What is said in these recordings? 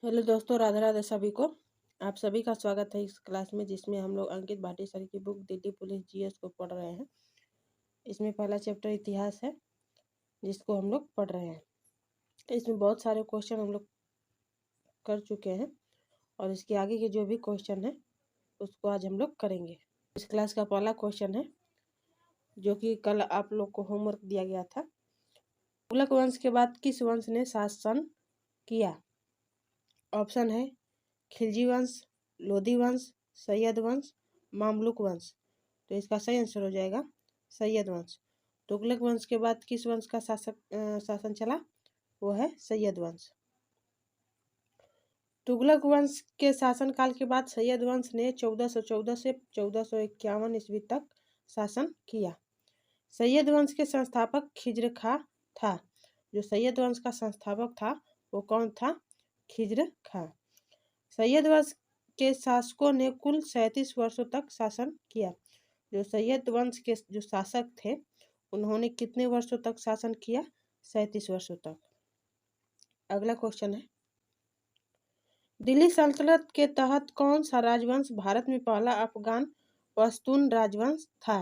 Hello दोस्तों, राधे राधे सभी को। आप सभी का स्वागत है इस क्लास में जिसमें हम लोग अंकित भाटी सर की बुक दिल्ली पुलिस जीएस को पढ़ रहे हैं। इसमें पहला चैप्टर इतिहास है जिसको हम लोग पढ़ रहे हैं। इसमें बहुत सारे क्वेश्चन हम लोग कर चुके हैं और इसके आगे के जो भी क्वेश्चन है उसको आज हम लोग करेंगे। इस क्लास का पहला क्वेश्चन है जो कि कल आप लोग को होमवर्क दिया गया था। तुगलक वंश के बाद किस वंश ने शासन किया? ऑप्शन है खिलजी वंश, लोधी वंश, सैयद वंश, मामलुक वंश। तो इसका सही आंसर हो जाएगा सैयद वंश। तुगलक वंश के बाद किस वंश का शासन चला? वो है सैयद वंश। तुगलक वंश के शासनकाल के बाद सैयद वंश ने 1414 से 1451 ईस्वी तक शासन किया। सैयद वंश के संस्थापक खिज्र खां था। जो सैयद वंश का संस्थापक था वो कौन था? खिज्र खां। सैयद वंश के शासकों ने कुल 37 वर्षों तक शासन किया। जो सैयद वंश के जो शासक थे उन्होंने कितने वर्षों तक शासन किया? 37 वर्षों तक। अगला क्वेश्चन है, दिल्ली सल्तनत के तहत कौन सा राजवंश भारत में पहला अफगान पश्तून राजवंश था?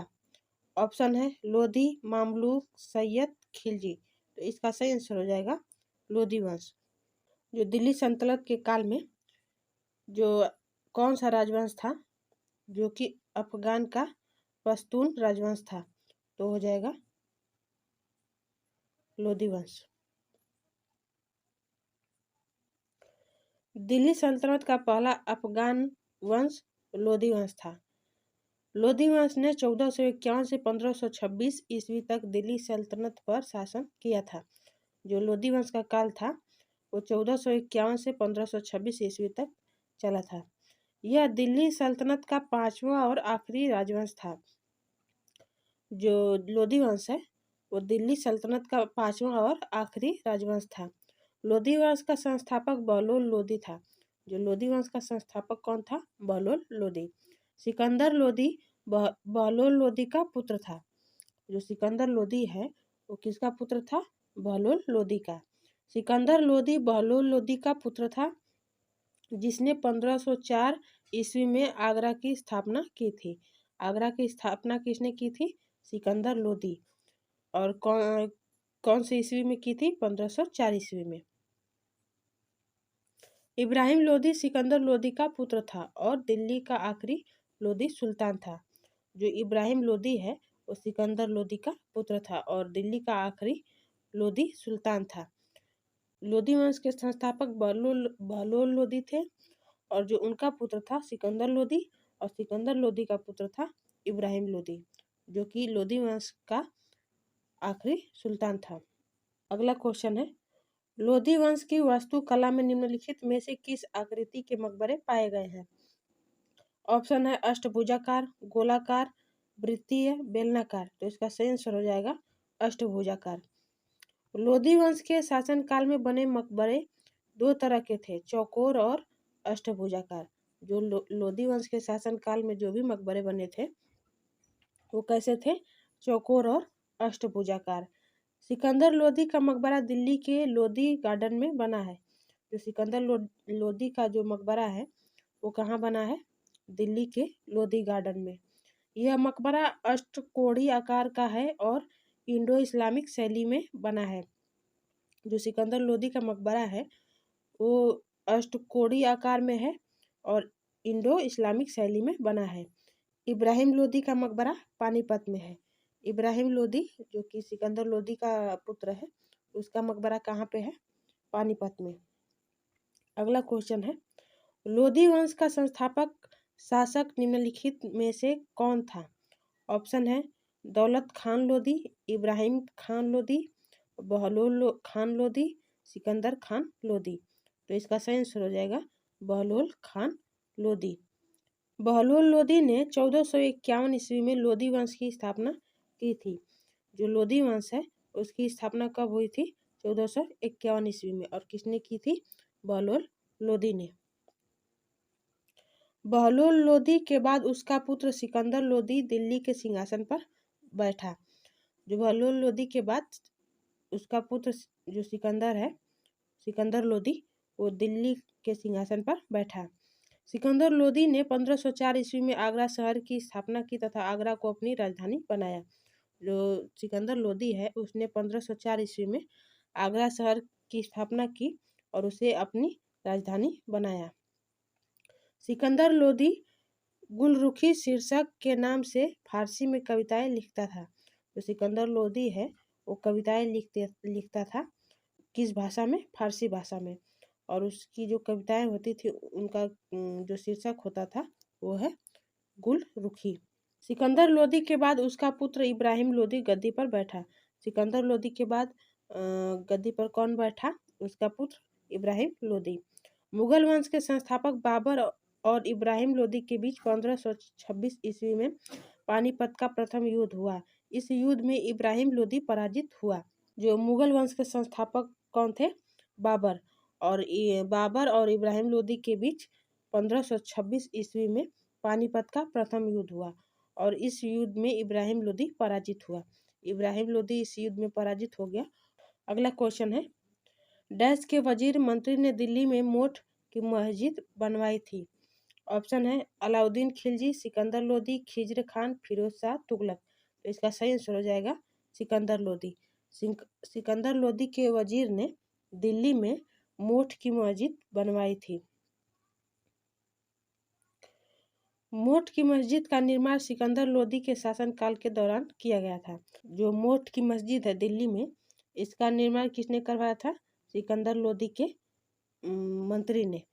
ऑप्शन है लोधी, मामलुक, सैयद, खिलजी। तो इसका सही आंसर हो जाएगा लोधी वंश। जो दिल्ली सल्तनत के काल में जो कौन सा राजवंश था जो कि अफगान का पश्तून राजवंश था? तो हो जाएगा लोधी वंश। दिल्ली सल्तनत का पहला अफगान वंश लोधी वंश था। लोधी वंश ने 1451 से 1526 ईस्वी तक दिल्ली सल्तनत पर शासन किया था। जो लोधी वंश का काल था वो 1451 से 1526 ईस्वी तक चला था। यह दिल्ली सल्तनत का 5वां और आखिरी राजवंश था। जो लोधी वंश है वो दिल्ली सल्तनत का 5वां और आखिरी राजवंश था। लोधी वंश का संस्थापक बहलोल लोधी था। जो लोधी वंश का संस्थापक कौन था? बहलोल लोधी। सिकंदर लोधी बहलोल लोधी का पुत्र था। जो सिकंदर लोधी है वो किसका पुत्र था? बहलोल लोधी का। सिकंदर लोधी बहलोल लोधी का पुत्र था जिसने 1504 ईस्वी में आगरा की स्थापना की थी। आगरा की स्थापना किसने की थी? सिकंदर लोधी। और कौन सी ईस्वी में की थी? 1504 ईस्वी में। इब्राहिम लोधी सिकंदर लोधी का पुत्र था और दिल्ली का आखिरी लोधी सुल्तान था। जो इब्राहिम लोधी है वो सिकंदर लोधी का पुत्र था और दिल्ली का आखिरी लोधी सुल्तान था। लोधी वंश के संस्थापक बहलोल लोधी थे और जो उनका पुत्र था सिकंदर लोधी, और सिकंदर लोधी का पुत्र था इब्राहिम लोधी जो कि लोधी वंश का आखिरी सुल्तान था। अगला क्वेश्चन है, लोधी वंश की वास्तुकला में निम्नलिखित में से किस आकृति के मकबरे पाए गए हैं? ऑप्शन है अष्टभुजाकार, गोलाकार, वृत्तीय, बेलनाकार। तो इसका सही आंसर हो जाएगा अष्टभुजाकार। लोधी वंश के शासनकाल में बने मकबरे दो तरह के थे, चौकोर और अष्टभुजाकार। जो लोधी वंश के शासनकाल में जो भी मकबरे बने थे वो कैसे थे? चौकोर और अष्टभुजाकार। सिकंदर लोधी का मकबरा दिल्ली के लोधी गार्डन में बना है। जो सिकंदर लोधी का जो मकबरा है वो कहाँ बना है? दिल्ली के लोधी गार्डन में। यह मकबरा अष्टकोणीय आकार का है और इंडो इस्लामिक शैली में बना है। जो सिकंदर लोधी का मकबरा है वो अष्टकोणीय आकार में है और इंडो इस्लामिक शैली में बना है। इब्राहिम लोधी का मकबरा पानीपत में है। इब्राहिम लोधी जो कि सिकंदर लोधी का पुत्र है उसका मकबरा कहाँ पे है? पानीपत में। अगला क्वेश्चन है, लोधी वंश का संस्थापक शासक निम्नलिखित में से कौन था? ऑप्शन है दौलत खान लोधी, इब्राहिम खान लोधी, बहलोल खान लोधी, सिकंदर खान लोधी। तो इसका सही आंसर हो जाएगा बहलोल खान लोधी। बहलोल लोधी ने 1451 ईस्वी में लोधी वंश की स्थापना की थी। जो लोधी वंश है उसकी स्थापना कब हुई थी? 1451 ईस्वी में। और किसने की थी? बहलोल लोधी ने। बहलोल लोधी के बाद उसका पुत्र सिकंदर लोधी दिल्ली के सिंहासन पर बैठा। जो बहलोल लोधी के बाद उसका पुत्र जो सिकंदर है, सिकंदर लोधी, वो दिल्ली के सिंहासन पर बैठा। सिकंदर लोदी ने 1504 ईस्वी में आगरा शहर की स्थापना की तथा आगरा को अपनी राजधानी बनाया। जो सिकंदर लोदी है उसने 1504 ईस्वी में आगरा शहर की स्थापना की और उसे अपनी राजधानी बनाया। सिकंदर लोदी गुलरुखी शीर्षक के नाम से फारसी में कविताएं लिखता था। जो सिकंदर लोदी है वो कविताएं लिखता था किस भाषा में? फारसी भाषा में। और उसकी जो कविताएं होती थी उनका जो शीर्षक होता था वो है गुलरुखी। सिकंदर लोदी के बाद उसका पुत्र इब्राहिम लोदी गद्दी पर बैठा। सिकंदर लोदी के बाद गद्दी पर कौन बैठा? उसका पुत्र इब्राहिम लोदी। मुगल वंश के संस्थापक बाबर और इब्राहिम लोदी के बीच 1526 ईस्वी में पानीपत का प्रथम युद्ध हुआ। इस युद्ध में इब्राहिम लोदी पराजित हुआ। जो मुगल वंश के संस्थापक कौन थे? बाबर। और बाबर और इब्राहिम लोदी के बीच 1526 ईस्वी में पानीपत का प्रथम युद्ध हुआ और इस युद्ध में इब्राहिम लोदी पराजित हुआ। इब्राहिम लोदी इस युद्ध में पराजित हो गया। अगला क्वेश्चन है, डैश के वजीर मंत्री ने दिल्ली में मोठ की मस्जिद बनवाई थी? ऑप्शन है अलाउद्दीन खिलजी, सिकंदर लोदी, खिज्र खान, फिरोज शाह तुगलक। तो इसका सही आंसर हो जाएगा सिकंदर लोदी। सिकंदर लोदी के वजीर ने दिल्ली में मोठ की मस्जिद बनवाई थी। मोठ की मस्जिद का निर्माण सिकंदर लोदी के शासनकाल के दौरान किया गया था। जो मोठ की मस्जिद है दिल्ली में, इसका निर्माण किसने करवाया था? सिकंदर लोदी के मंत्री ने,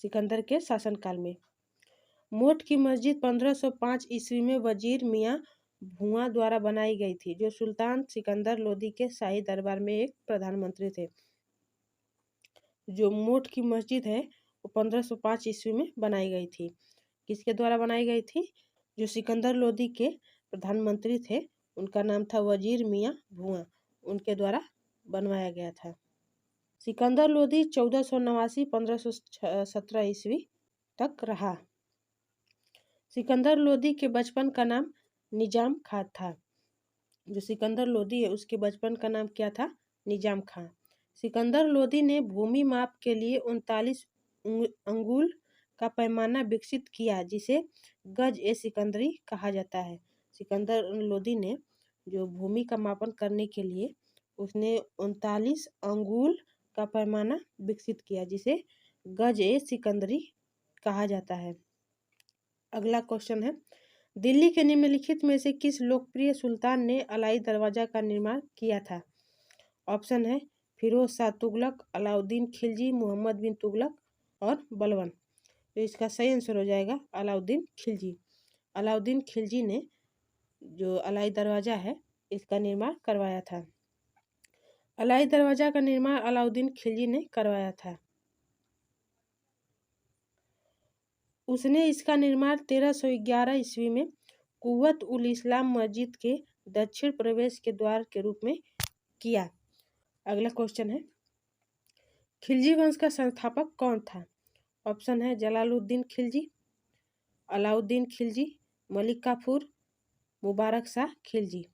सिकंदर के शासनकाल में। मोठ की मस्जिद 1505 ईस्वी में वजीर मियाँ भुआ द्वारा बनाई गई थी, जो सुल्तान सिकंदर लोदी के शाही दरबार में एक प्रधानमंत्री थे। जो मोठ की मस्जिद है वो 1505 ईस्वी में बनाई गई थी। किसके द्वारा बनाई गई थी? जो सिकंदर लोदी के प्रधानमंत्री थे उनका नाम था वजीर मियाँ भुआ, उनके द्वारा बनवाया गया था। सिकंदर लोदी 1489-1517 ईस्वी तक रहा। सिकंदर लोदी के बचपन का नाम निजाम खां था। जो सिकंदर लोदी है उसके बचपन का नाम क्या था? निजाम खां। सिकंदर लोदी ने भूमि माप के लिए 39 अंगुल का पैमाना विकसित किया जिसे गज ए सिकंदरी कहा जाता है। सिकंदर लोदी ने जो भूमि का मापन करने के लिए उसने 39 अंगुल का पैमाना विकसित किया जिसे गज ए सिकंदरी कहा जाता है। अगला क्वेश्चन है, दिल्ली के निम्नलिखित में से किस लोकप्रिय सुल्तान ने अलाई दरवाजा का निर्माण किया था? ऑप्शन है फिरोज शाह तुगलक, अलाउद्दीन खिलजी, मोहम्मद बिन तुगलक और बलबन। तो इसका सही आंसर हो जाएगा अलाउद्दीन खिलजी। अलाउद्दीन खिलजी ने जो अलाई दरवाजा है इसका निर्माण करवाया था। अलाई दरवाजा का निर्माण अलाउद्दीन खिलजी ने करवाया था। उसने इसका निर्माण 1311 ईस्वी में कुव्वत उल इस्लाम मस्जिद के दक्षिण प्रवेश के द्वार के रूप में किया। अगला क्वेश्चन है, खिलजी वंश का संस्थापक कौन था? ऑप्शन है जलालुद्दीन खिलजी, अलाउद्दीन खिलजी, मलिक काफूर, मुबारक शाह खिलजी।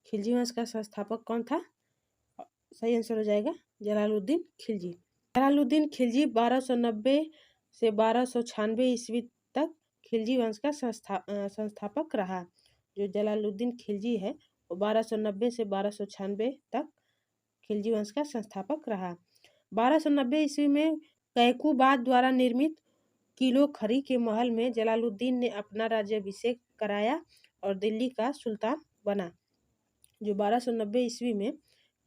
खिलजी वंश का संस्थापक कौन था? सही आंसर हो जाएगा जलालुद्दीन खिलजी। जलालुद्दीन खिलजी 1290 से 1296 ईस्वी तक खिलजी वंश का संस्थापक रहा। जो जलालुद्दीन खिलजी है वो 1290 से 1296 तक खिलजी वंश का संस्थापक रहा। 1290 ईस्वी में कैकूबाद द्वारा निर्मित किलो खरी के महल में जलालुद्दीन ने अपना राज्याभिषेक कराया और दिल्ली का सुल्तान बना। जो 1290 ईस्वी में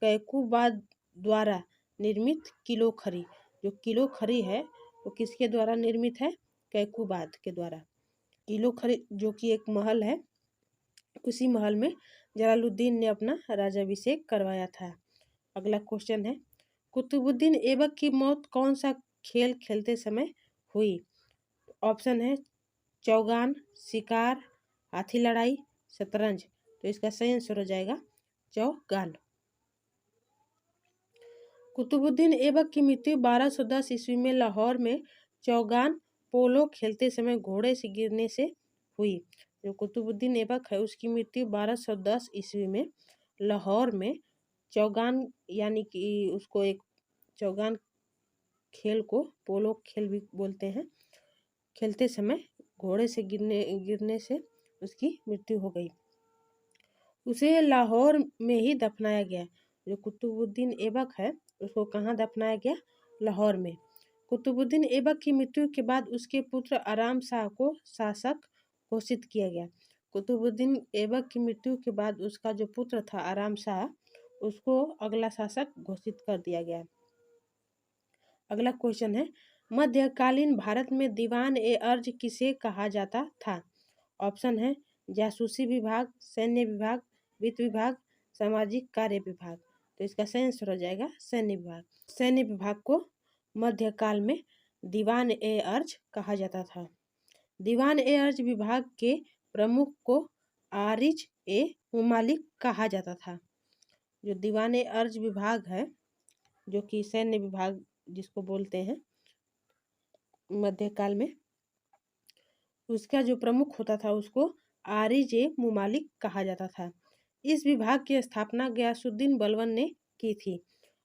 कैकूबाद द्वारा निर्मित किलो खरी, जो किलो खरी है वो किसके द्वारा निर्मित है? कैकूबाद के द्वारा। किलो खरी जो कि एक महल है, उसी महल में जलालुद्दीन ने अपना राज्याभिषेक करवाया था। अगला क्वेश्चन है, कुतुबुद्दीन ऐबक की मौत कौन सा खेल खेलते समय हुई? ऑप्शन है चौगान, शिकार, हाथी लड़ाई, शतरंज। तो इसका सही आंसर हो जाएगा चौगान। कुतुबुद्दीन ऐबक की मृत्यु 1210 ईस्वी में लाहौर में चौगान पोलो खेलते समय घोड़े से गिरने से हुई। जो कुतुबुद्दीन ऐबक है उसकी मृत्यु 1210 ईस्वी में लाहौर में चौगान यानी कि उसको एक चौगान खेल को पोलो खेल भी बोलते हैं, खेलते समय घोड़े से गिरने से उसकी मृत्यु हो गई। उसे लाहौर में ही दफनाया गया। जो कुतुबुद्दीन ऐबक है उसको कहाँ दफनाया गया? लाहौर में। कुतुबुद्दीन ऐबक की मृत्यु के बाद उसके पुत्र आराम शाह को शासक घोषित किया गया। कुतुबुद्दीन ऐबक की मृत्यु के बाद उसका जो पुत्र था आराम शाह, उसको अगला शासक घोषित कर दिया गया। अगला क्वेश्चन है, मध्यकालीन भारत में दीवान ए अर्ज किसे कहा जाता था? ऑप्शन है जासूसी विभाग, सैन्य विभाग, वित्त विभाग, सामाजिक कार्य विभाग। तो इसका सही आंसर हो जाएगा सैन्य विभाग। सैन्य विभाग को मध्यकाल में दीवान ए अर्ज कहा जाता था। दीवान ए अर्ज विभाग के प्रमुख को आरिज ए मुमालिक कहा जाता था। जो दीवान ए अर्ज विभाग है, जो कि सैन्य विभाग जिसको बोलते हैं मध्यकाल में, उसका जो प्रमुख होता था उसको आरिज ए मुमालिक कहा जाता था। इस विभाग की स्थापना गयासुद्दीन बलबन ने की थी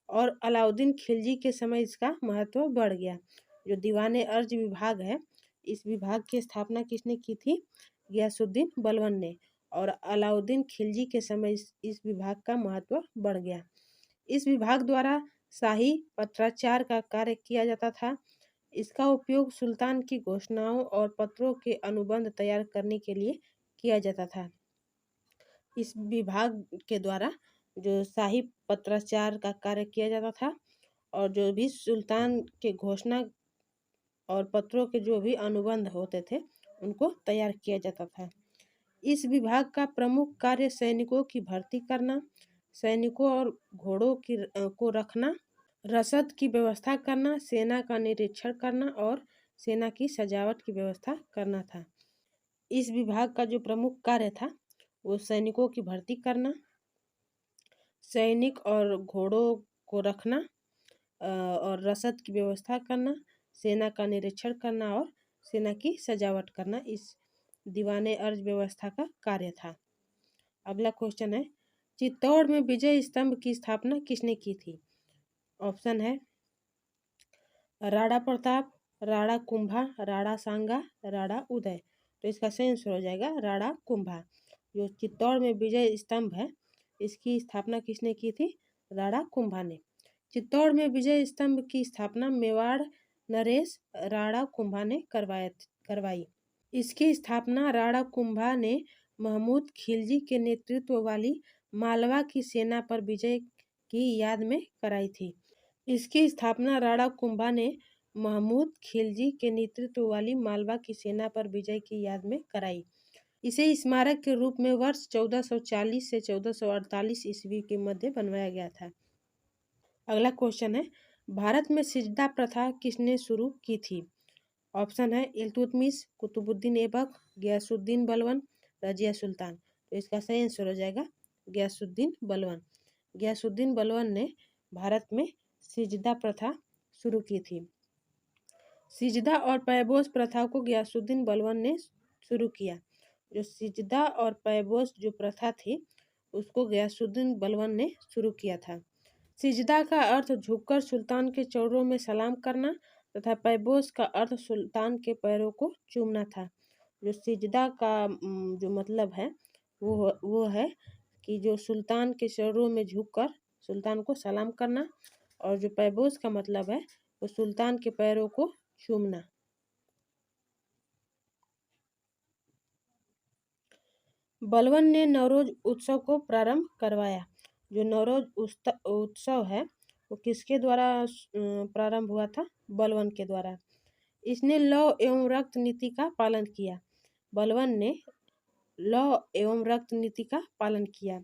और अलाउद्दीन खिलजी के समय इसका महत्व बढ़ गया। जो दीवान ए अर्ज विभाग है, इस विभाग की स्थापना किसने की थी? गयासुद्दीन बलबन ने, और अलाउद्दीन खिलजी के समय इस विभाग का महत्व बढ़ गया। इस विभाग द्वारा शाही पत्राचार का कार्य किया जाता था। इसका उपयोग सुल्तान की घोषणाओं और पत्रों के अनुबंध तैयार करने के लिए किया जाता था। इस विभाग के द्वारा जो शाही पत्राचार का कार्य किया जाता था और जो भी सुल्तान के घोषणा और पत्रों के जो भी अनुबंध होते थे उनको तैयार किया जाता था। इस विभाग का प्रमुख कार्य सैनिकों की भर्ती करना, सैनिकों और घोड़ों को रखना, रसद की व्यवस्था करना, सेना का निरीक्षण करना और सेना की सजावट की व्यवस्था करना था। इस विभाग का जो प्रमुख कार्य था वो सैनिकों की भर्ती करना, सैनिक और घोड़ों को रखना और रसद की व्यवस्था करना, सेना का निरीक्षण करना और सेना की सजावट करना इस दीवाने अर्ज व्यवस्था का कार्य था। अगला क्वेश्चन है, चित्तौड़ में विजय स्तंभ की स्थापना किसने की थी? ऑप्शन है राणा प्रताप, राणा कुंभा, राणा सांगा, राणा उदय। तो इसका सही आंसर हो जाएगा राणा कुंभा। जो चित्तौड़ में विजय स्तंभ है इसकी स्थापना किसने की थी? राणा कुंभा ने। चित्तौड़ में विजय स्तंभ की स्थापना मेवाड़ नरेश राणा कुंभा ने करवाई। इसकी स्थापना राणा कुंभा ने महमूद खिलजी के नेतृत्व वाली मालवा की सेना पर विजय की याद में कराई थी। इसकी स्थापना राणा कुंभा ने महमूद खिलजी के नेतृत्व वाली मालवा की सेना पर विजय की याद में कराई। इसे स्मारक के रूप में वर्ष 1440 से 1448 ईस्वी के मध्य बनवाया गया था। अगला क्वेश्चन है, भारत में सिजदा प्रथा किसने शुरू की थी? ऑप्शन है इल्तुतमिश, कुतुबुद्दीन ऐबक, गयासुद्दीन बलबन, रजिया सुल्तान। तो इसका सही आंसर हो जाएगा गयासुद्दीन बलबन। गयासुद्दीन बलबन ने भारत में सिजदा प्रथा शुरू की थी। सिजदा और पैबोस प्रथा को गयासुद्दीन बलबन ने शुरू किया। जो सिजदा और पैबोस जो प्रथा थी उसको गयासुद्दीन बलबन ने शुरू किया था। सिजदा का अर्थ झुककर सुल्तान के चरणों में सलाम करना तथा पैबोस का अर्थ सुल्तान के पैरों को चूमना था। जो सिजदा का जो मतलब है वो है कि जो सुल्तान के चरणों में झुककर सुल्तान को सलाम करना, और जो पैबोस का मतलब है वो सुल्तान के पैरों को चूमना। बलबन ने नौरोज उत्सव को प्रारंभ करवाया। जो नौरोज उत्सव है वो किसके द्वारा प्रारंभ हुआ था? बलबन के द्वारा। इसने लौ एवं रक्त नीति का पालन किया। बलबन ने लौ एवं रक्त नीति का पालन किया।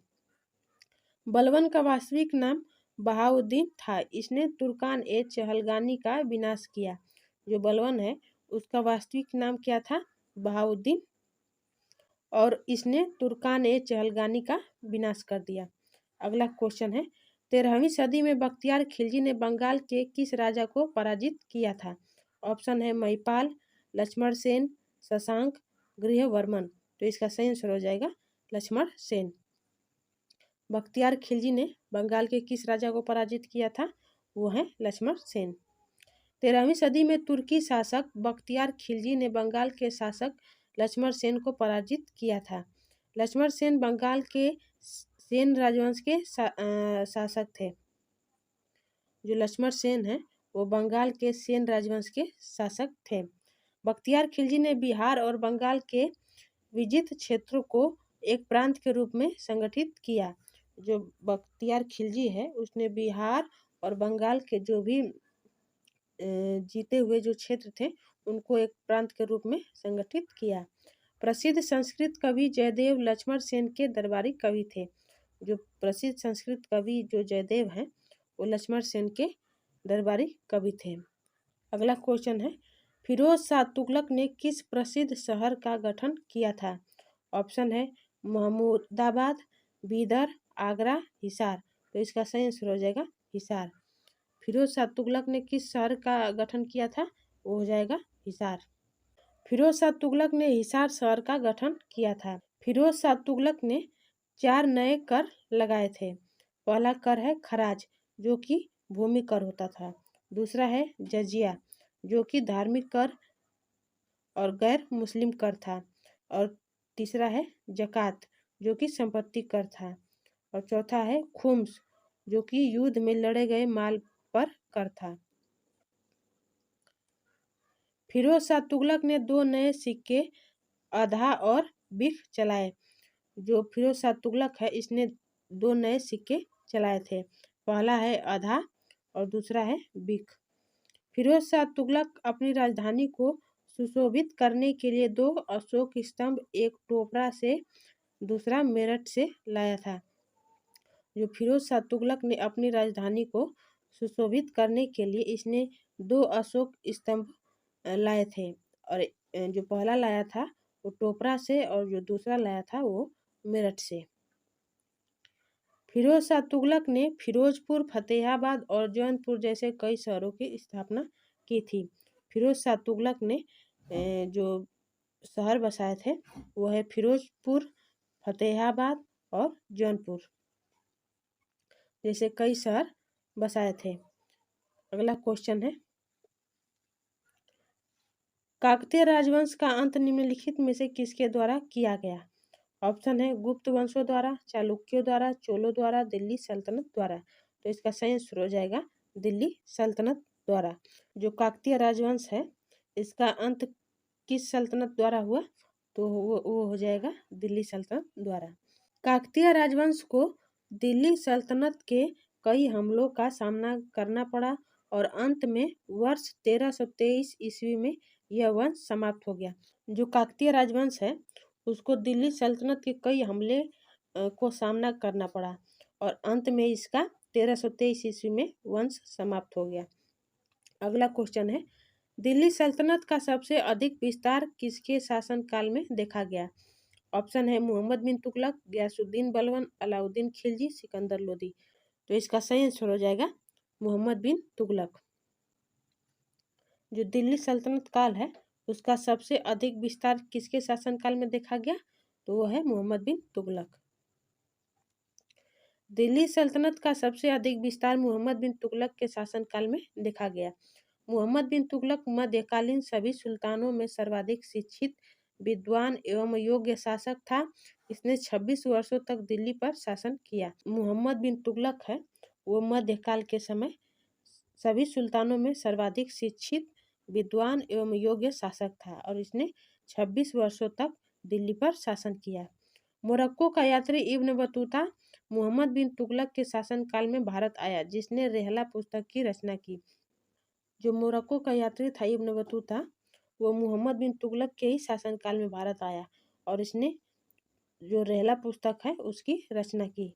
बलबन का वास्तविक नाम बहाउद्दीन था। इसने तुर्कान ए चहलगानी का विनाश किया। जो बलबन है उसका वास्तविक नाम क्या था? बहाउद्दीन, और इसने तुर्कान ए चहलगानी का विनाश कर दिया। अगला क्वेश्चन है, 13वीं सदी में बख्तियार खिलजी ने बंगाल के किस राजा को पराजित किया था? ऑप्शन है महिपाल, लक्ष्मण सेन, शशांक, गृहवर्मन। तो इसका सही आंसर हो जाएगा लक्ष्मण सेन। बख्तियार खिलजी ने बंगाल के किस राजा को पराजित किया था? वो है लक्ष्मण सेन। 13वीं सदी में तुर्की शासक बख्तियार खिलजी ने बंगाल के शासक लक्ष्मण सेन को पराजित किया था। लक्ष्मण सेन बंगाल के सेन राजवंश के शासक थे। जो लक्ष्मण सेन है वो बंगाल के सेन राजवंश के शासक थे। बख्तियार खिलजी ने बिहार और बंगाल के विजित क्षेत्रों को एक प्रांत के रूप में संगठित किया। जो बख्तियार खिलजी है उसने बिहार और बंगाल के जो भी जीते हुए जो क्षेत्र थे उनको एक प्रांत के रूप में संगठित किया। प्रसिद्ध संस्कृत कवि जयदेव लक्ष्मण सेन के दरबारी कवि थे। जो प्रसिद्ध संस्कृत कवि जो जयदेव हैं वो लक्ष्मण सेन के दरबारी कवि थे। अगला क्वेश्चन है, फिरोज शाह तुगलक ने किस प्रसिद्ध शहर का गठन किया था? ऑप्शन है महमूदाबाद, बीदर, आगरा, हिसार। तो इसका सही आंसर हो जाएगा हिसार। फिरोज शाह तुगलक ने किस शहर का गठन किया था? वो हो जाएगा हिसार। फिरोज शाह तुगलक ने हिसार शहर का गठन किया था। फिरोज शाह तुगलक ने 4 नए कर लगाए थे। पहला कर है खराज, जो कि भूमि कर होता था। दूसरा है जजिया, जो कि धार्मिक कर और गैर मुस्लिम कर था। और तीसरा है जकात, जो कि संपत्ति कर था। और चौथा है खुम्स, जो कि युद्ध में लड़े गए माल पर कर था। फिरोज शाह तुगलक ने 2 नए सिक्के आधा और बिख चलाए। जो फिरोज शाह तुगलक है इसने 2 नए सिक्के चलाए थे। पहला है आधा और दूसरा है बिख। फिरोज शाह तुगलक अपनी राजधानी को सुशोभित करने के लिए 2 अशोक स्तंभ, एक टोपरा से दूसरा मेरठ से लाया था। जो फिरोज शाह तुगलक ने अपनी राजधानी को सुशोभित करने के लिए इसने 2 अशोक स्तंभ लाए थे। और जो पहला लाया था वो टोपरा से और जो दूसरा लाया था वो मेरठ से। फिरोज शाह तुगलक ने फिरोजपुर, फतेहाबाद और जौनपुर जैसे कई शहरों की स्थापना की थी। फिरोज शाह तुगलक ने जो शहर बसाए थे वो है फिरोजपुर, फतेहाबाद और जौनपुर जैसे कई शहर बसाए थे। अगला क्वेश्चन है, काकतीय राजवंश का अंत निम्नलिखित में से किसके द्वारा किया गया? ऑप्शन है गुप्त वंशों द्वारा, चालुक्यों द्वारा, चोलों द्वारा, दिल्ली सल्तनत द्वारा। तो इसका सही आंसर हो जाएगा दिल्ली सल्तनत द्वारा। जो काकतीय राजवंश है इसका अंत किस सल्तनत द्वारा हुआ? तो वो हो जाएगा दिल्ली सल्तनत द्वारा। काकतीय राजवंश को दिल्ली सल्तनत के कई हमलों का सामना करना पड़ा और अंत में वर्ष 1323 ईस्वी में यह वंश समाप्त हो गया। जो काकतीय राजवंश है उसको दिल्ली सल्तनत के कई हमले को सामना करना पड़ा और अंत में इसका 1323 ईस्वी में वंश समाप्त हो गया। अगला क्वेश्चन है, दिल्ली सल्तनत का सबसे अधिक विस्तार किसके शासनकाल में देखा गया? ऑप्शन है मोहम्मद बिन तुगलक, गयासुद्दीन बलबन, अलाउद्दीन खिलजी, सिकंदर लोदी। तो इसका सही आंसर हो जाएगा मोहम्मद बिन तुगलक। जो दिल्ली सल्तनत काल है उसका सबसे अधिक विस्तार किसके शासनकाल में देखा गया? तो वो है मोहम्मद बिन तुगलक। दिल्ली सल्तनत का सबसे अधिक विस्तार मोहम्मद बिन तुगलक के शासनकाल में देखा गया। मोहम्मद बिन तुगलक मध्यकालीन सभी सुल्तानों में सर्वाधिक शिक्षित, विद्वान एवं योग्य शासक था। इसने 26 वर्षों तक दिल्ली पर शासन किया। मोहम्मद बिन तुगलक है वो मध्यकाल के समय सभी सुल्तानों में सर्वाधिक शिक्षित, विद्वान एवं योग्य शासक था और इसने 26 वर्षों तक दिल्ली पर शासन किया। मोरक्को का यात्री इब्न बतूता मोहम्मद बिन तुगलक के शासनकाल में भारत आया, जिसने रेहला पुस्तक की रचना की। जो मोरक्को का यात्री था इब्न बतूता वो मोहम्मद बिन तुगलक के ही शासनकाल में भारत आया और इसने जो रेहला पुस्तक है उसकी रचना की।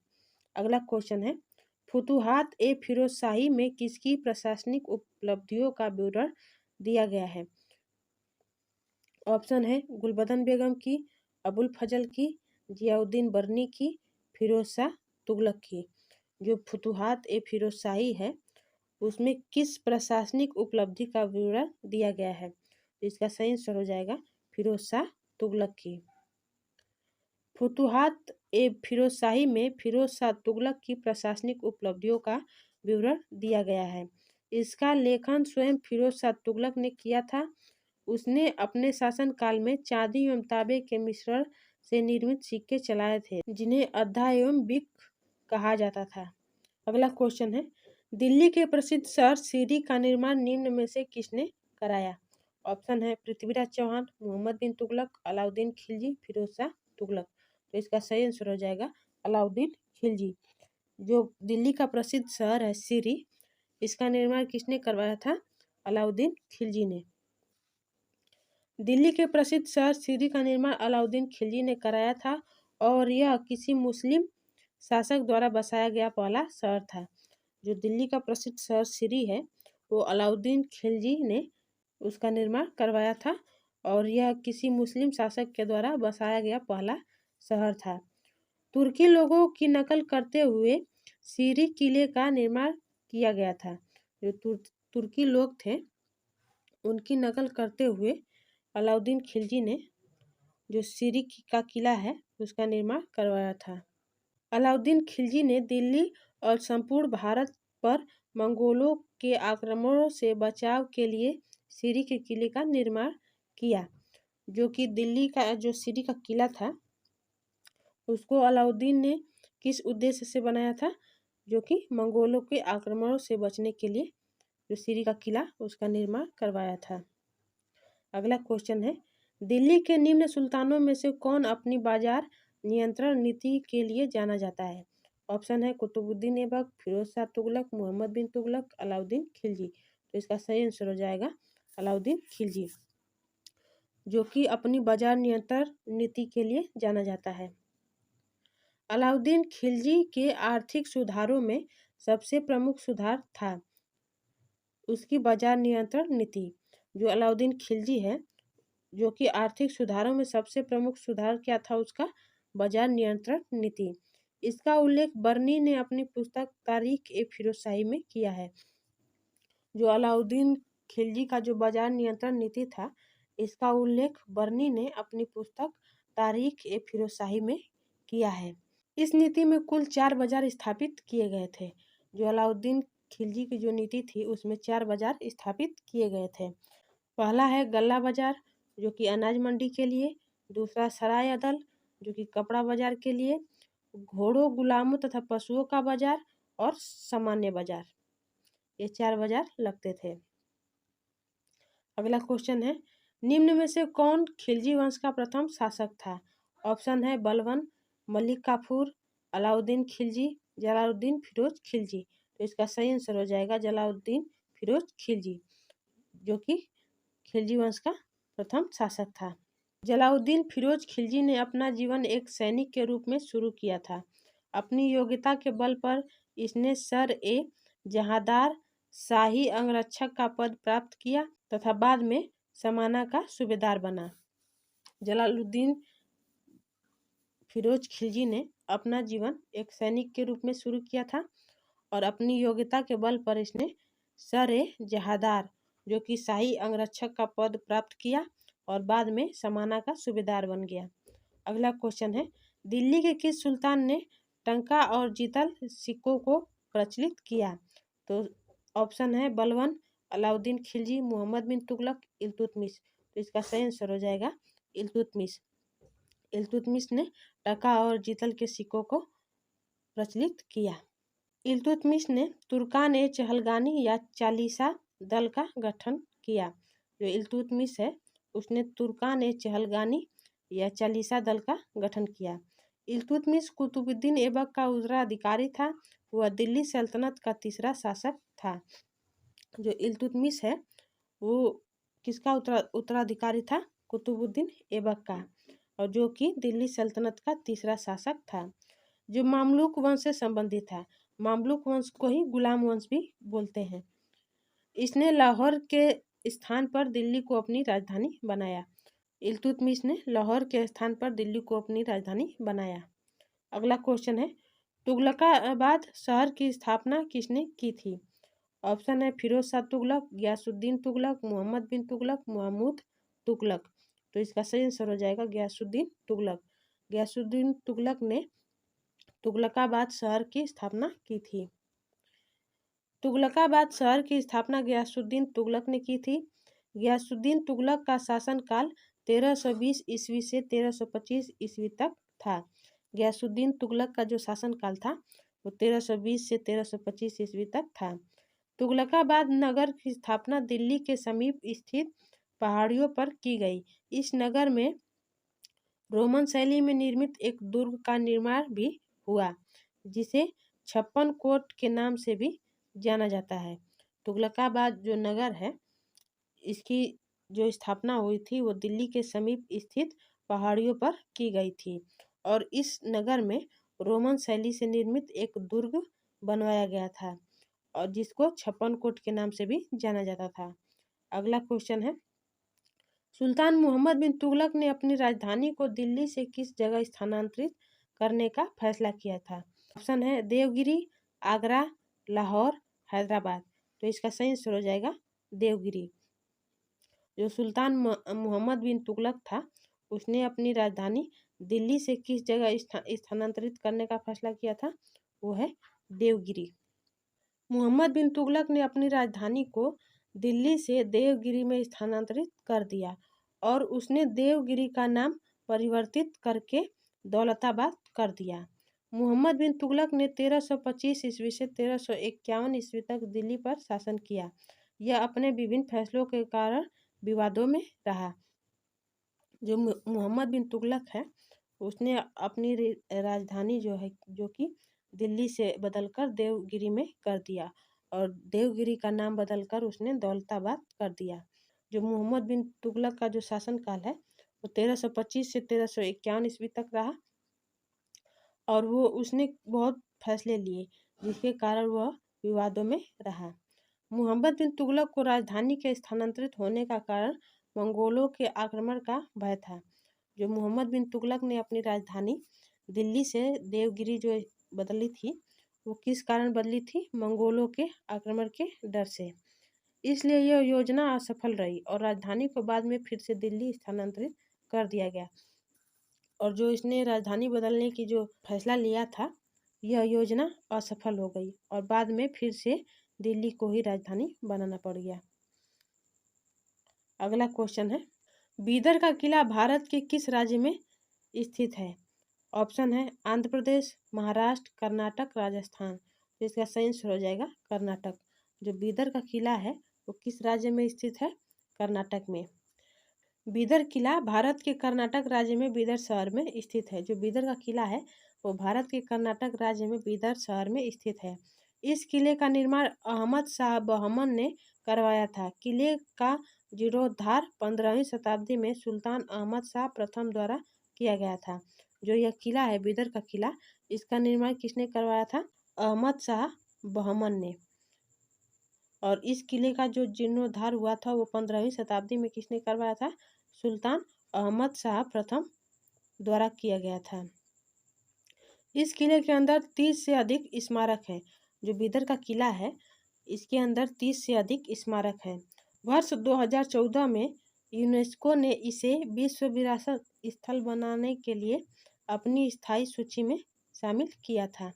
अगला क्वेश्चन है, फुतुहात ए फिरोज शाही में किसकी प्रशासनिक उपलब्धियों का विवरण दिया गया है? ऑप्शन है गुलबदन बेगम की, अबुल फजल की, जियाउद्दीन बर्नी की, फिरोज शाह तुगलक की। जो फुतुहात ए फिरोज शाही है उसमें किस प्रशासनिक उपलब्धि का विवरण दिया गया है? इसका सही आंसर हो जाएगा फिरोज शाह तुगलक की। फुतुहात ए फिरोज शाही में फिरोज शाह तुगलक की प्रशासनिक उपलब्धियों का विवरण दिया गया है। इसका लेखन स्वयं फिरोज शाह तुगलक ने किया था। उसने अपने शासनकाल में चांदी एवं तांबे के मिश्रण से निर्मित सिक्के चलाए थे, जिन्हें अद्धा एवं बिक कहा जाता था। अगला क्वेश्चन है, दिल्ली के प्रसिद्ध शहर सीरी का निर्माण निम्न में से किसने कराया? ऑप्शन है पृथ्वीराज चौहान, मोहम्मद बिन तुगलक, अलाउद्दीन खिलजी, फिरोज शाह तुगलक। तो इसका सही आंसर हो जाएगा अलाउद्दीन खिलजी। जो दिल्ली का प्रसिद्ध शहर है सीरी, इसका निर्माण किसने करवाया था? अलाउद्दीन खिलजी ने। दिल्ली के प्रसिद्ध शहर सीरी का निर्माण अलाउद्दीन खिलजी ने कराया था और यह किसी मुस्लिम शासक द्वारा बसाया गया पहला शहर था। जो दिल्ली का प्रसिद्ध शहर सीरी है वो अलाउद्दीन खिलजी ने उसका निर्माण करवाया था और यह किसी मुस्लिम शासक के द्वारा बसाया गया पहला शहर था। तुर्की लोगों की नकल करते हुए सीरी किले का निर्माण किया गया था। जो तुर्की लोग थे उनकी नकल करते हुए अलाउद्दीन खिलजी ने जो सीरी का किला है उसका निर्माण करवाया था। अलाउद्दीन खिलजी ने दिल्ली और संपूर्ण भारत पर मंगोलों के आक्रमणों से बचाव के लिए सीरी के किले का निर्माण किया। जो कि दिल्ली का जो सीरी का किला था उसको अलाउद्दीन ने किस उद्देश्य से बनाया था? जो कि मंगोलों के आक्रमणों से बचने के लिए जो सीरी का किला उसका निर्माण करवाया था। अगला क्वेश्चन है, दिल्ली के निम्न सुल्तानों में से कौन अपनी बाजार नियंत्रण नीति के लिए जाना जाता है? ऑप्शन है कुतुबुद्दीन ऐबक, फिरोज शाह तुगलक, मोहम्मद बिन तुगलक, अलाउद्दीन खिलजी। तो इसका सही आंसर हो जाएगा अलाउद्दीन खिलजी, जो कि अपनी बाजार नियंत्रण नीति के लिए जाना जाता है। अलाउद्दीन खिलजी के आर्थिक सुधारों में सबसे प्रमुख सुधार था उसकी बाजार नियंत्रण नीति। जो अलाउद्दीन खिलजी है जो कि आर्थिक सुधारों में सबसे प्रमुख सुधार क्या था? उसका बाजार नियंत्रण नीति। इसका उल्लेख बर्नी ने अपनी पुस्तक तारीख ए फिरोजशाही में किया है। जो अलाउद्दीन खिलजी का जो बाजार नियंत्रण नीति था इसका उल्लेख बर्नी ने अपनी पुस्तक तारीख ए फिरोजशाही में किया है। इस नीति में कुल 4 बाजार स्थापित किए गए थे। जो अलाउद्दीन खिलजी की जो नीति थी उसमें 4 बाजार स्थापित किए गए थे। पहला है गल्ला बाजार जो कि अनाज मंडी के लिए, दूसरा सराय अदल जो कि कपड़ा बाजार के लिए, घोड़ों गुलामों तथा पशुओं का बाजार और सामान्य बाजार, ये 4 बाजार लगते थे। अगला क्वेश्चन है, निम्न में से कौन खिलजी वंश का प्रथम शासक था? ऑप्शन है बलबन, मलिक काफूर, अलाउद्दीन खिलजी, जलालुद्दीन फिरोज खिलजी। तो इसका सही आंसर हो जाएगा जलालुद्दीन फिरोज खिलजी, जो कि खिलजी वंश का प्रथम शासक था। जलालुद्दीन फिरोज खिलजी ने अपना जीवन एक सैनिक के रूप में शुरू किया था। अपनी योग्यता के बल पर इसने सर ए जहादार शाही अंगरक्षक का पद प्राप्त किया तथा बाद में समाना का सूबेदार बना। जलालुद्दीन फिरोज खिलजी ने अपना जीवन एक सैनिक के रूप में शुरू किया था और अपनी योग्यता के बल पर इसने सर ए जहादार जो कि शाही अंगरक्षक का पद प्राप्त किया और बाद में समाना का सूबेदार बन गया। अगला क्वेश्चन है, दिल्ली के किस सुल्तान ने टंका और जीतल सिक्कों को प्रचलित किया? तो ऑप्शन है बलबन, अलाउद्दीन खिलजी, मोहम्मद बिन तुगलक, इल्तुतमिश। तो इसका सही आंसर हो जाएगा इल्तुतमिश। इल्तुतमिश ने टका और जीतल के सिक्कों को प्रचलित किया। इल्तुतमिश ने तुर्कान ए चहलगानी या चालीसा दल का गठन किया। जो इल्तुतमिश है उसने तुर्कान ए चहलगानी या चालीसा दल का गठन किया। इल्तुतमिश कुतुबुद्दीन ऐबक का उत्तराधिकारी था। वह दिल्ली सल्तनत का तीसरा शासक था। जो इल्तुतमिश है वो किसका उत्तराधिकारी था? कुतुबुद्दीन ऐबक का, और जो कि दिल्ली सल्तनत का तीसरा शासक था। जो मामलुक वंश से संबंधित था। मामलुक वंश को ही गुलाम वंश भी बोलते हैं। इसने लाहौर के स्थान पर दिल्ली को अपनी राजधानी बनाया। इल्तुतमिश ने लाहौर के स्थान पर दिल्ली को अपनी राजधानी बनाया। अगला क्वेश्चन है, तुगलकाबाद शहर की स्थापना किसने की थी? ऑप्शन है फिरोज शाह तुगलक, गयासुद्दीन तुगलक, मोहम्मद बिन तुगलक, महमूद तुगलक। तो इसका सही आंसर हो जाएगा गयासुद्दीन तुगलक। गयासुद्दीन तुगलक ने तुगलकाबाद शहर की स्थापना की थी। तुगलकाबाद शहर की स्थापना गियासुद्दीन तुगलक ने की थी। गियासुद्दीन तुगलक का शासनकाल 1320 ईस्वी से 1325 ईस्वी तक था। गियासुद्दीन तुगलक का जो शासनकाल था वो 1320 से 1325 ईस्वी तक था। तुगलकाबाद नगर की स्थापना दिल्ली के समीप स्थित पहाड़ियों पर की गई। इस नगर में रोमन शैली में निर्मित एक दुर्ग का निर्माण भी हुआ, जिसे 56 कोट के नाम से भी जाना जाता है। तुगलकाबाद जो नगर है, इसकी जो स्थापना हुई थी वो दिल्ली के समीप स्थित पहाड़ियों पर की गई थी और इस नगर में रोमन शैली से निर्मित एक दुर्ग बनवाया गया था और जिसको 56 कोट के नाम से भी जाना जाता था। अगला क्वेश्चन है, सुल्तान मोहम्मद बिन तुगलक ने अपनी राजधानी को दिल्ली से किस जगह स्थानांतरित करने का फैसला किया था? ऑप्शन है देवगिरी, आगरा, लाहौर, हैदराबाद। तो इसका सही आंसर हो जाएगा देवगिरी। जो सुल्तान मोहम्मद बिन तुगलक था, उसने अपनी राजधानी दिल्ली से किस जगह स्थानांतरित करने का फैसला किया था? वो है देवगिरी। मोहम्मद बिन तुगलक ने अपनी राजधानी को दिल्ली से देवगिरी में स्थानांतरित कर दिया और उसने देवगिरी का नाम परिवर्तित करके दौलताबाद कर दिया। मोहम्मद बिन तुगलक ने 1325 ईस्वी से 1351 ईस्वी तक दिल्ली पर शासन किया। यह अपने विभिन्न फैसलों के कारण विवादों में रहा। जो मोहम्मद बिन तुगलक है, उसने अपनी राजधानी जो कि दिल्ली से बदलकर देवगिरी में कर दिया और देवगिरी का नाम बदलकर उसने दौलताबाद कर दिया। जो मोहम्मद बिन तुगलक का जो शासनकाल है वो 1325 से 1351 ईस्वी तक रहा और वो उसने बहुत फैसले लिए जिसके कारण वह विवादों में रहा। मोहम्मद बिन तुगलक को राजधानी के स्थानांतरित होने का कारण मंगोलों के आक्रमण का भय था। जो मोहम्मद बिन तुगलक ने अपनी राजधानी दिल्ली से देवगिरी जो बदली थी, वो किस कारण बदली थी? मंगोलों के आक्रमण के डर से। इसलिए यह योजना असफल रही और राजधानी को बाद में फिर से दिल्ली स्थानांतरित कर दिया गया और जो इसने राजधानी बदलने की जो फैसला लिया था, यह योजना असफल हो गई और बाद में फिर से दिल्ली को ही राजधानी बनाना पड़ गया। अगला क्वेश्चन है, बीदर का किला भारत के किस राज्य में स्थित है? ऑप्शन है आंध्र प्रदेश, महाराष्ट्र, कर्नाटक, राजस्थान। तो इसका सही आंसर हो जाएगा कर्नाटक। जो बीदर का किला है वो किस राज्य में स्थित है? कर्नाटक में। बीदर किला भारत के कर्नाटक राज्य में बीदर शहर में स्थित है। जो बीदर का किला है वो भारत के कर्नाटक राज्य में बीदर शहर में स्थित है। इस किले का निर्माण अहमद शाह बहमन ने करवाया था। किले का जीर्णोद्धार 15वीं शताब्दी में सुल्तान अहमद शाह प्रथम द्वारा किया गया था। जो यह किला है बीदर का किला, इसका निर्माण किसने करवाया था? अहमद शाह बहमन ने। और इस किले का जो जीर्णोद्धार हुआ था वो 15वीं शताब्दी में किसने करवाया था? सुल्तान अहमद शाह प्रथम द्वारा किया गया था। इस किले के अंदर 30 से अधिक स्मारक है। जो बीदर का किला है इसके अंदर 30 से अधिक स्मारक है। वर्ष 2014 में यूनेस्को ने इसे विश्व विरासत स्थल बनाने के लिए अपनी स्थायी सूची में शामिल किया था।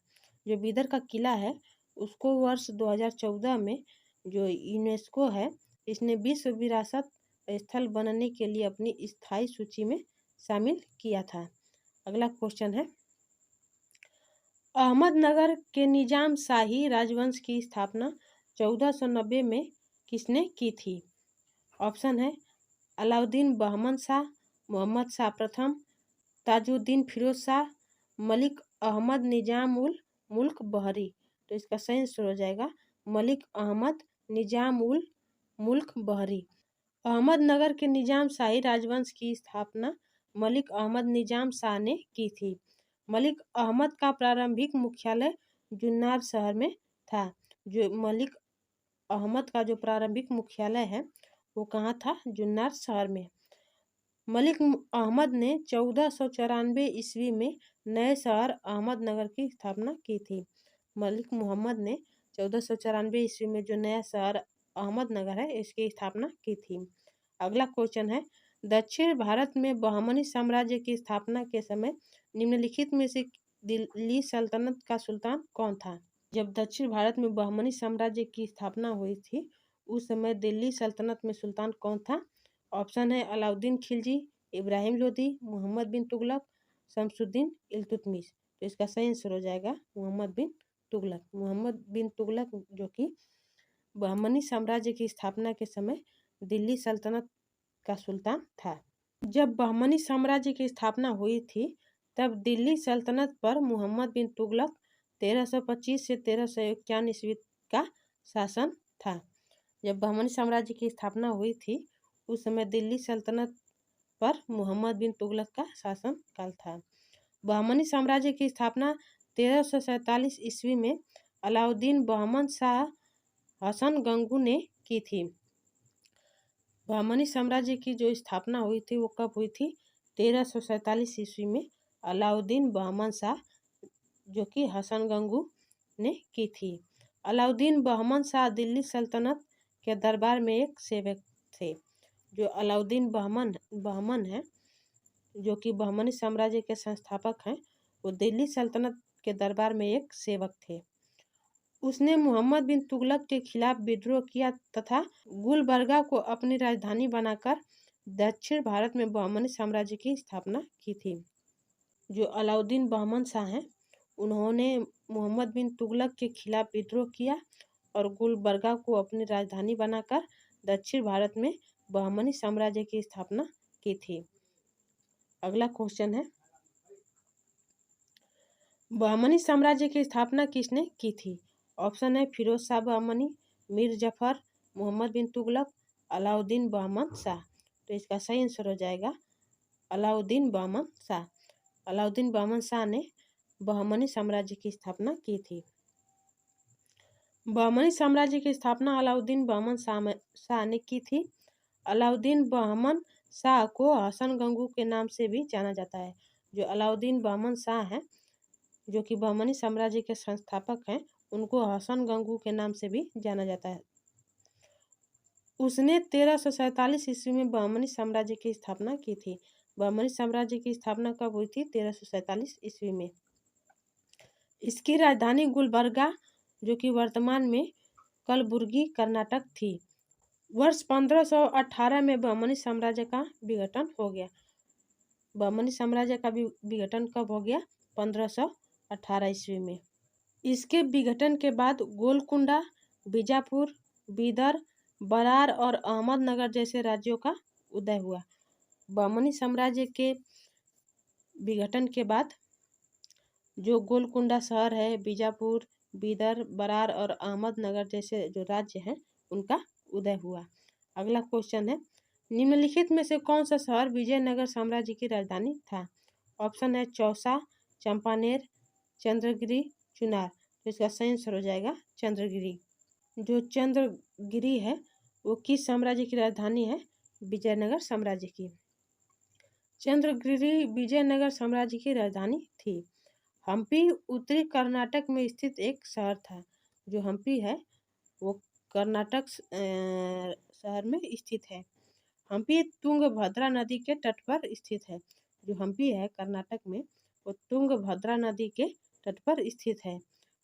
जो बीदर का किला है उसको वर्ष 2014 में जो यूनेस्को है इसने विश्व विरासत स्थल बनाने के लिए अपनी स्थायी सूची में शामिल किया था। अगला क्वेश्चन है, अहमदनगर के निजाम शाही राजवंश की स्थापना 1490 में किसने की थी? ऑप्शन है अलाउद्दीन बहमन शाह, मोहम्मद शाह प्रथम, ताजुद्दीन फिरोज शाह, मलिक अहमद निजाम उल मुल्क बहरी। तो इसका सही आंसर हो जाएगा मलिक अहमद निजाम उल मुल्क बहरी। अहमदनगर के निजाम शाही राजवंश की स्थापना मलिक अहमद निजाम शाह ने की थी। मलिक अहमद का प्रारंभिक मुख्यालय जुन्नर शहर में था। जो मलिक अहमद का जो प्रारंभिक मुख्यालय है वो कहाँ था? जुन्नर शहर में। मलिक अहमद ने 1494 ईस्वी में नए शहर अहमदनगर की स्थापना की थी। मलिक मोहम्मद ने 1494 ईस्वी में जो नया शहर अहमदनगर है इसकी स्थापना की थी। अगला क्वेश्चन है, दक्षिण भारत में बहमनी साम्राज्य की स्थापना के समय निम्नलिखित में से दिल्ली सल्तनत का सुल्तान कौन था? जब दक्षिण भारत में बहमनी साम्राज्य की स्थापना हुई थी उस समय दिल्ली सल्तनत में सुल्तान कौन था? ऑप्शन है अलाउद्दीन खिलजी, इब्राहिम लोदी, मोहम्मद बिन तुगलक, शमसुद्दीन इल्तुतमिश। तो इसका सही आंसर हो जाएगा मोहम्मद बिन तुगलक। मोहम्मद बिन तुगलक जो कि बहमनी साम्राज्य की स्थापना के समय दिल्ली सल्तनत का सुल्तान था। जब बहमनी साम्राज्य की स्थापना हुई थी तब दिल्ली सल्तनत पर मोहम्मद बिन तुगलक 1325 से 1351 ईस्वी का शासन था। जब बहमनी साम्राज्य की स्थापना हुई थी उस समय दिल्ली सल्तनत पर मोहम्मद बिन तुगलक का शासन काल था। बहमनी साम्राज्य की स्थापना 1347 ईस्वी में अलाउद्दीन बहमन शाह हसन गंगू ने की थी। बहमनी साम्राज्य की जो स्थापना हुई थी वो कब हुई थी? 1347 ईस्वी में अलाउद्दीन बहमन शाह जो कि हसन गंगू ने की थी। अलाउद्दीन बहमन शाह दिल्ली सल्तनत के दरबार में एक सेवक थे। जो अलाउद्दीन बहमन है जो कि बहमनी साम्राज्य के संस्थापक हैं, वो दिल्ली सल्तनत के दरबार में एक सेवक थे। उसने मोहम्मद बिन तुगलक के खिलाफ विद्रोह किया तथा गुलबर्गा को अपनी राजधानी बनाकर दक्षिण भारत में बहमनी साम्राज्य की स्थापना की थी। जो अलाउद्दीन बहमन शाह हैं उन्होंने मोहम्मद बिन तुगलक के खिलाफ विद्रोह किया और गुलबर्गा को अपनी राजधानी बनाकर दक्षिण भारत में बहमनी साम्राज्य की स्थापना की थी। अगला क्वेश्चन है, बहमनी साम्राज्य की स्थापना किसने की थी? ऑप्शन है फिरोज शाह बहमनी, मीर जफर, मोहम्मद बिन तुगलक, अलाउद्दीन बहमन शाह। तो इसका सही आंसर हो जाएगा अलाउद्दीन बहमन शाह। अलाउद्दीन बहमन शाह ने बहमनी साम्राज्य की स्थापना की थी। बहमनी साम्राज्य की स्थापना अलाउद्दीन बहमन शाह ने की थी। अलाउद्दीन बहमन शाह को हसन गंगू के नाम से भी जाना जाता है। जो अलाउद्दीन बहमन शाह हैं जो कि बहमनी साम्राज्य के संस्थापक हैं, उनको हसन गंगू के नाम से भी जाना जाता है। उसने 1347 ईस्वी में बहमनी साम्राज्य की स्थापना की थी। बहमनी साम्राज्य की स्थापना कब हुई थी? 1347 ईस्वी में। इसकी राजधानी गुलबर्गा जो कि वर्तमान में कलबुर्गी कर्नाटक थी। वर्ष 1518 में बहमनी साम्राज्य का विघटन हो गया। बहमनी साम्राज्य का विघटन कब हो गया? 1518 ईस्वी में। इसके विघटन के बाद गोलकुंडा, बीजापुर, बीदर, बरार और अहमदनगर जैसे राज्यों का उदय हुआ। बहमनी साम्राज्य के विघटन के बाद जो गोलकुंडा शहर है, बीजापुर, बीदर, बरार और अहमदनगर जैसे जो राज्य हैं उनका उदय हुआ। अगला क्वेश्चन है, निम्नलिखित में से कौन सा शहर विजयनगर साम्राज्य की राजधानी था? ऑप्शन है चौसा, चंपानेर, चंद्रगिरी, चुनार। तो इसका सही आंसर हो जाएगा चंद्रगिरी। जो चंद्रगिरी है वो किस साम्राज्य की राजधानी है? विजयनगर साम्राज्य की। चंद्रगिरी विजयनगर साम्राज्य की राजधानी थी। हम्पी उत्तरी कर्नाटक में स्थित एक शहर था। जो हम्पी है वो कर्नाटक शहर में स्थित है। हम्पी तुंगभद्रा नदी के तट पर स्थित है। जो हम्पी है कर्नाटक में वो तुंगभद्रा नदी के तट पर स्थित है।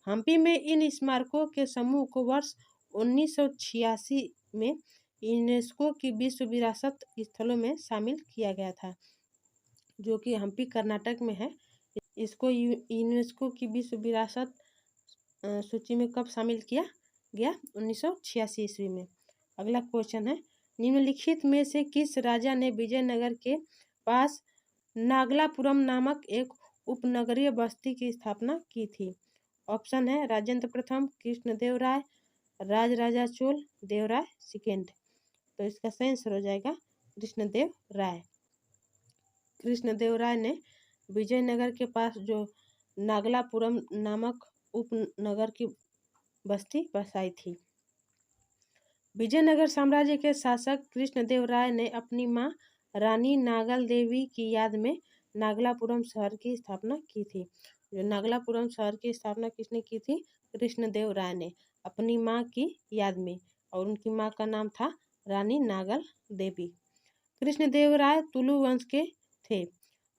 हम्पी में इन स्मारकों के समूह को वर्ष 1986 में यूनेस्को की विश्व विरासत स्थलों में शामिल किया गया था। जो कि हम्पी कर्नाटक में है। इसको यूनेस्को की विश्व विरासत सूची में कब शामिल किया गया? 1986 ईस्वी में। अगला क्वेश्चन है, निम्नलिखित में से किस राजा ने विजयनगर के पास नागलापुरम नामक एक उपनगरीय बस्ती की स्थापना की थी? ऑप्शन है राजेंद्र प्रथम, कृष्णदेव राय, राजराजा चोल, देवराय सेकेंड। तो इसका सही आंसर हो जाएगा कृष्णदेव राय। कृष्णदेव राय ने विजयनगर के पास जो नागलापुरम नामक उपनगर की बस्ती बसाई थी। विजयनगर साम्राज्य के शासक कृष्णदेव राय ने अपनी मां रानी नागल देवी की याद में नागलापुरम शहर की स्थापना की थी। जो नागलापुरम शहर की स्थापना किसने की थी? कृष्णदेव राय ने अपनी मां की याद में, और उनकी मां का नाम था रानी नागल देवी। कृष्णदेव राय तुलु वंश के थे।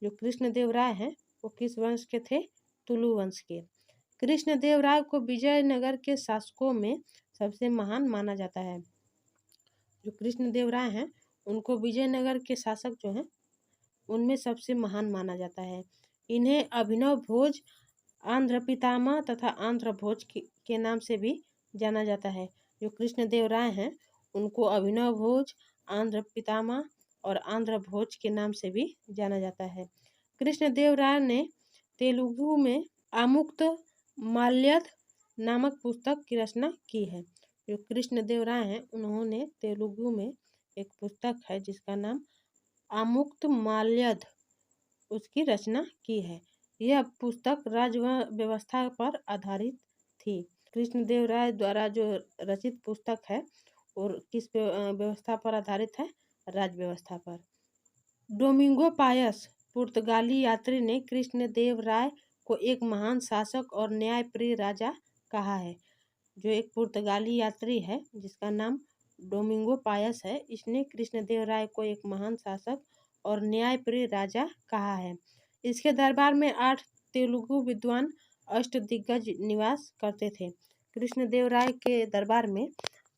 जो कृष्णदेव राय हैं वो किस वंश के थे? तुलु वंश के। कृष्णदेवराय को विजयनगर के शासकों में सबसे महान माना जाता है। जो कृष्णदेवराय हैं उनको विजयनगर के शासक जो हैं उनमें सबसे महान माना जाता है। इन्हें अभिनव भोज, आंध्र पितामह तथा आंध्र भोज के नाम से भी जाना जाता है। जो कृष्णदेवराय हैं उनको अभिनव भोज, आंध्र पितामह और आंध्र भोज के नाम से भी जाना जाता है। कृष्णदेवराय ने तेलुगु में आमुक्त माल्यद नामक पुस्तक की रचना की है। जो कृष्णदेवराय हैं उन्होंने तेलुगु में एक पुस्तक है जिसका नाम आमुक्त माल्यद, उसकी रचना की है। यह पुस्तक राज व्यवस्था पर आधारित थी। कृष्णदेवराय द्वारा जो रचित पुस्तक है और किस व्यवस्था पर आधारित है? राज व्यवस्था पर। डोमिंगो पायस पुर्तगाली यात्री ने कृष्णदेवराय को एक महान शासक और न्यायप्रिय राजा कहा है। जो एक पुर्तगाली यात्री है जिसका नाम डोमिंगो पायस है, इसने कृष्णदेवराय को एक महान शासक और न्यायप्रिय राजा कहा है। इसके दरबार में 8 तेलुगु विद्वान अष्टदिग्गज निवास करते थे। कृष्णदेवराय के दरबार में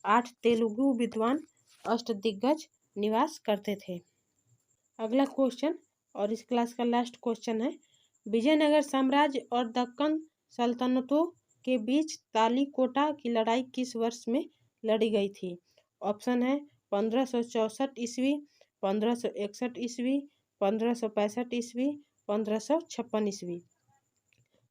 8 तेलुगु विद्वान अष्टदिग्गज निवास करते थे। अगला क्वेश्चन और इस क्लास का लास्ट क्वेश्चन है, विजयनगर साम्राज्य और दक्कन सल्तनतों के बीच तालीकोटा की लड़ाई किस वर्ष में लड़ी गई थी? ऑप्शन है 1564 ईस्वी, 1561 ईस्वी, 1565 ईस्वी, 1556 ईस्वी।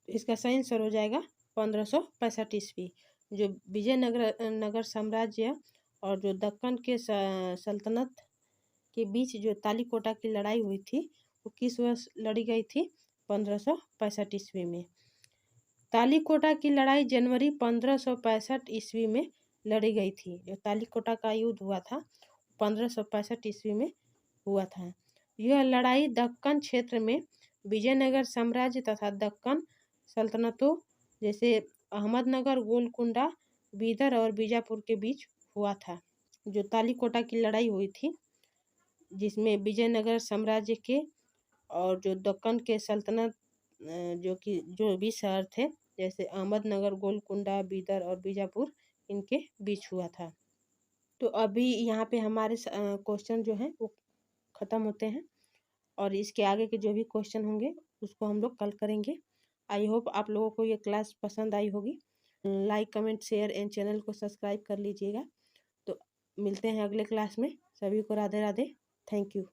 इसका सही आंसर हो जाएगा 1565 ईस्वी। जो विजयनगर साम्राज्य और जो दक्कन के सल्तनत के बीच जो तालीकोटा की लड़ाई हुई थी वो किस वर्ष लड़ी गई थी? 1565 ईस्वी में। तालीकोटा की लड़ाई जनवरी 1565 ईस्वी में लड़ी गई थी। जो तालीकोटा का युद्ध हुआ था 1565 ईस्वी में हुआ था। यह लड़ाई दक्कन क्षेत्र में विजयनगर साम्राज्य तथा दक्कन सल्तनतों जैसे अहमदनगर, गोलकुंडा, बीदर और बीजापुर के बीच हुआ था। जो तालीकोटा की लड़ाई हुई थी जिसमें विजयनगर साम्राज्य के और जो दक्कन के सल्तनत जो भी शहर थे जैसे अहमदनगर, गोलकुंडा, बीदर और बीजापुर, इनके बीच हुआ था। तो अभी यहाँ पे हमारे क्वेश्चन जो हैं वो ख़त्म होते हैं और इसके आगे के जो भी क्वेश्चन होंगे उसको हम लोग कल करेंगे। आई होप आप लोगों को ये क्लास पसंद आई होगी। Like, comment, share and channel को सब्सक्राइब कर लीजिएगा। तो मिलते हैं अगले क्लास में। सभी को राधे राधे। Thank you.